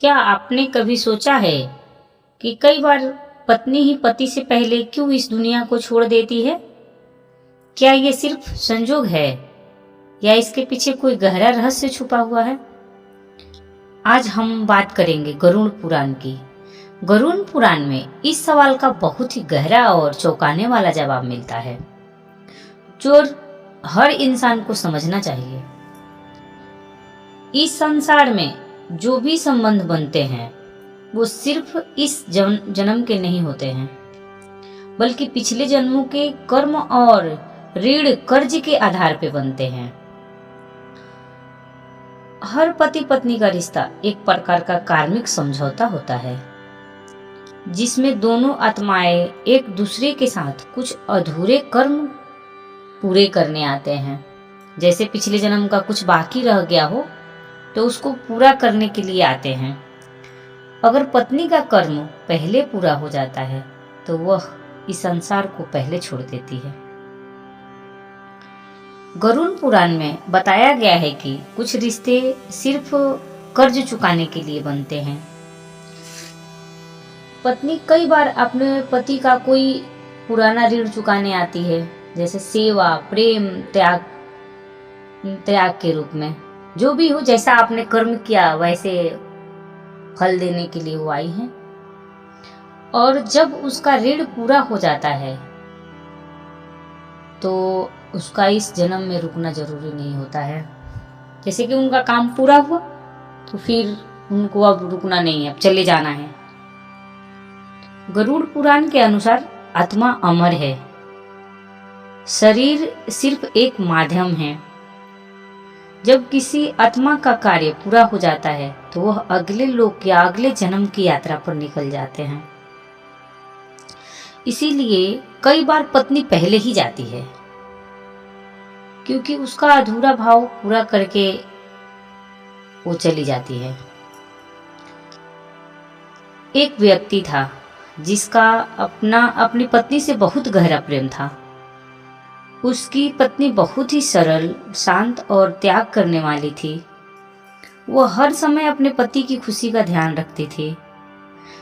क्या आपने कभी सोचा है कि कई बार पत्नी ही पति से पहले क्यों इस दुनिया को छोड़ देती है? क्या ये सिर्फ संजोग है या इसके पीछे कोई गहरा रहस्य छुपा हुआ है? आज हम बात करेंगे गरुड़ पुराण की। गरुड़ पुराण में इस सवाल का बहुत ही गहरा और चौंकाने वाला जवाब मिलता है, जो हर इंसान को समझना चाहिए। इस संसार में जो भी संबंध बनते हैं वो सिर्फ इस जन्म के नहीं होते हैं, बल्कि पिछले जन्मों के कर्म और ऋण कर्ज के आधार पर बनते हैं। हर पति पत्नी का रिश्ता एक प्रकार का कार्मिक समझौता होता है, जिसमें दोनों आत्माएं एक दूसरे के साथ कुछ अधूरे कर्म पूरे करने आते हैं। जैसे पिछले जन्म का कुछ बाकी रह गया हो तो उसको पूरा करने के लिए आते हैं। अगर पत्नी का कर्म पहले पूरा हो जाता है तो वह इस संसार को पहले छोड़ देती है। गरुड़ पुराण में बताया गया है कि कुछ रिश्ते सिर्फ कर्ज चुकाने के लिए बनते हैं। पत्नी कई बार अपने पति का कोई पुराना ऋण चुकाने आती है, जैसे सेवा, प्रेम, त्याग के रूप में। जो भी हो, जैसा आपने कर्म किया वैसे फल देने के लिए वो आई है। और जब उसका ऋण पूरा हो जाता है तो उसका इस जन्म में रुकना जरूरी नहीं होता है। जैसे कि उनका काम पूरा हुआ तो फिर उनको अब रुकना नहीं है, अब चले जाना है। गरुड़ पुराण के अनुसार आत्मा अमर है, शरीर सिर्फ एक माध्यम है। जब किसी आत्मा का कार्य पूरा हो जाता है तो वह अगले लोक या अगले जन्म की यात्रा पर निकल जाते हैं। इसीलिए कई बार पत्नी पहले ही जाती है, क्योंकि उसका अधूरा भाव पूरा करके वो चली जाती है। एक व्यक्ति था जिसका अपनी पत्नी से बहुत गहरा प्रेम था। उसकी पत्नी बहुत ही सरल, शांत और त्याग करने वाली थी। वो हर समय अपने पति की खुशी का ध्यान रखती थी।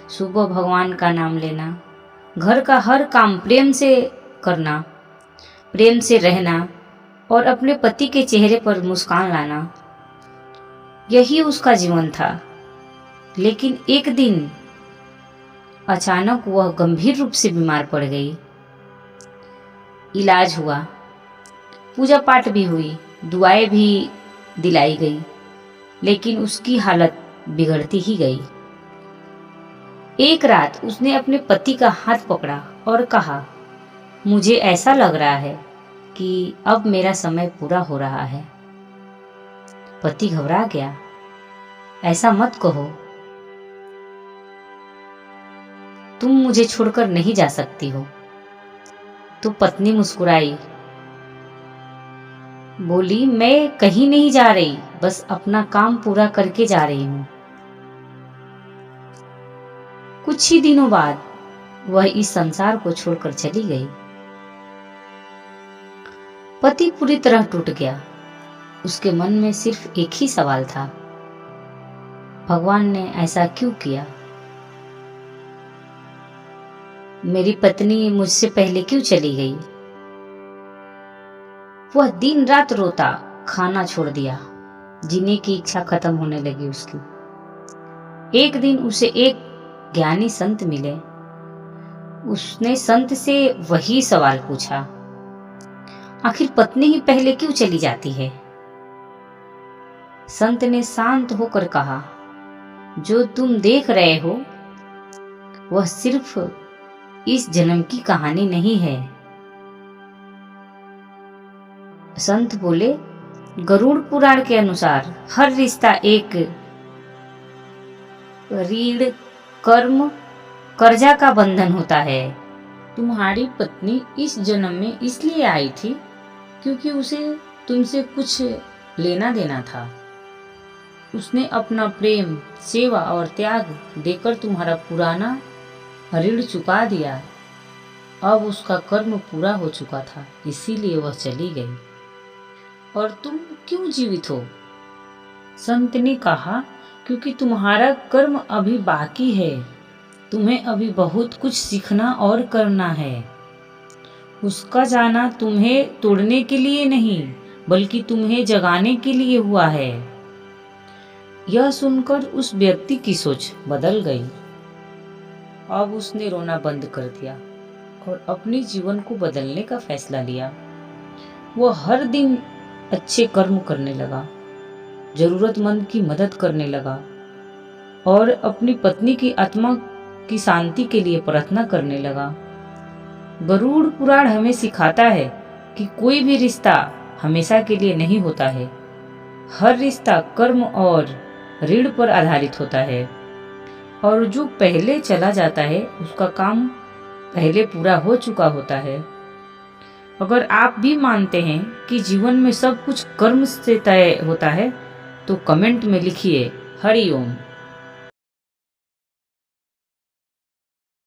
सुबह भगवान का नाम लेना, घर का हर काम प्रेम से करना, प्रेम से रहना और अपने पति के चेहरे पर मुस्कान लाना, यही उसका जीवन था। लेकिन एक दिन अचानक वह गंभीर रूप से बीमार पड़ गई। इलाज हुआ, पूजा पाठ भी हुई, दुआएं भी दिलाई गई, लेकिन उसकी हालत बिगड़ती ही गई। एक रात उसने अपने पति का हाथ पकड़ा और कहा, मुझे ऐसा लग रहा है कि अब मेरा समय पूरा हो रहा है। पति घबरा गया, ऐसा मत कहो, तुम मुझे छोड़कर नहीं जा सकती हो। तो पत्नी मुस्कुराई, बोली, मैं कहीं नहीं जा रही, बस अपना काम पूरा करके जा रही हूं। कुछ ही दिनों बाद वह इस संसार को छोड़कर चली गई। पति पूरी तरह टूट गया। उसके मन में सिर्फ एक ही सवाल था, भगवान ने ऐसा क्यों किया? मेरी पत्नी मुझसे पहले क्यों चली गई? वह दिन रात रोता, खाना छोड़ दिया, जीने की इच्छा खत्म होने लगी उसकी। एक दिन उसे एक ज्ञानी संत मिले। उसने संत से वही सवाल पूछा, आखिर पत्नी ही पहले क्यों चली जाती है? संत ने शांत होकर कहा, जो तुम देख रहे हो वह सिर्फ इस जन्म की कहानी नहीं है। संत बोले, गरुड़ पुराण के अनुसार हर रिश्ता एक ऋण, कर्म, कर्जा का बंधन होता है। तुम्हारी पत्नी इस जन्म में इसलिए आई थी क्योंकि उसे तुमसे कुछ लेना देना था। उसने अपना प्रेम, सेवा और त्याग देकर तुम्हारा पुराना ऋण चुका दिया। अब उसका कर्म पूरा हो चुका था, इसीलिए वह चली गई। और तुम क्यों जीवित हो? संत ने कहा, क्योंकि तुम्हारा कर्म अभी बाकी है। तुम्हें अभी बहुत कुछ सीखना और करना है। उसका जाना तुम्हें तोड़ने के लिए नहीं, बल्कि तुम्हें जगाने के लिए हुआ है। यह सुनकर उस व्यक्ति की सोच बदल गई। अब उसने रोना बंद कर दिया और अपने जीवन को बदलने का फैसला लिया। वह हर दिन अच्छे कर्म करने लगा, जरूरतमंद की मदद करने लगा और अपनी पत्नी की आत्मा की शांति के लिए प्रार्थना करने लगा। गरुड़ पुराण हमें सिखाता है कि कोई भी रिश्ता हमेशा के लिए नहीं होता है। हर रिश्ता कर्म और ऋण पर आधारित होता है और जो पहले चला जाता है उसका काम पहले पूरा हो चुका होता है। अगर आप भी मानते हैं कि जीवन में सब कुछ कर्म से तय होता है तो कमेंट में लिखिए हरि ओम।